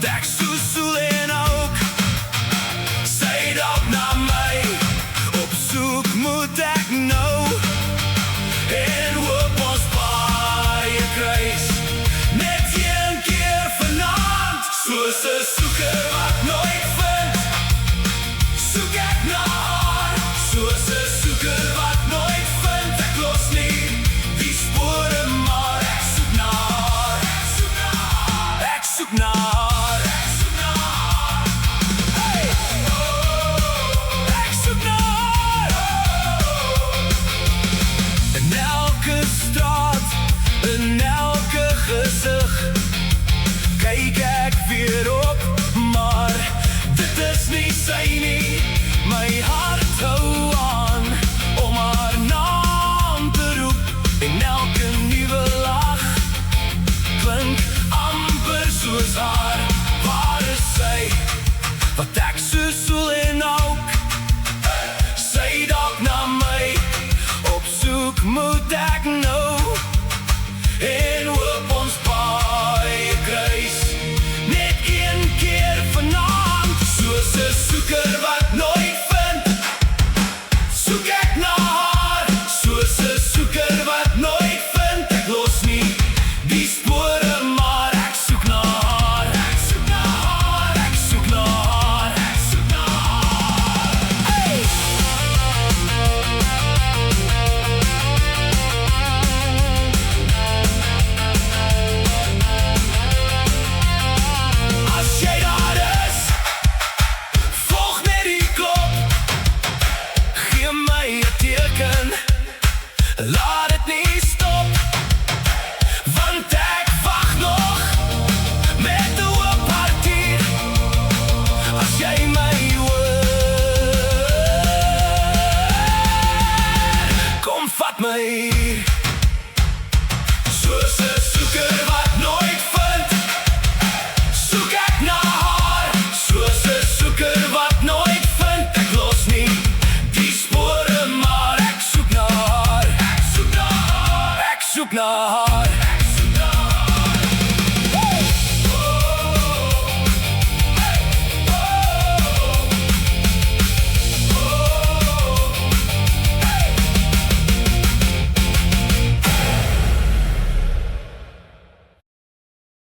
Want ek soesel en ook sy dalk na my. Op soek moet ek nou en hoop ons baie kruis. Net een keer vanaand, soos 'n soeker wat nooit vind, soek ek na haar. Soos 'n soeker wat nooit vind, ek los nie die spore, maar ek soek na haar. Ek soek na haar. Ek soek na haar. Ek soek na haar. Hey! Oh, ek soek na haar. In elke straat, in elke gesig, kyk ek weer op, maar dit is nie sy nie. My hart hou aan om haar naam te roep, en elke nuwe lach klink amper soos haar. Waar is sy, wat ek soesel en ook sy dalk na my. Op soek moet ek nou en hoop ons baie kruis. Net een keer vanaand, soos 'n soeker wat nooit vind, soek ek na haar. Soos 'n soeker wat nooit vind, ek los nie die spore, maar ek soek na haar. Ek soek na haar. Ek soek na haar. Ek soek na haar. Hey! As jy daar is, volg net die klop, gee my 'n teken, laat dit nie stop, want ek wag nog met 'n oop hart hier. As jy my hoor, kom vat my hier. Soos 'n soeker wat nooit vind, soek ek na haar. Soos 'n soeker wat nooit vind, ek los nie die spore, maar ek soek na haar. Ek soek na haar. Ek soek na haar.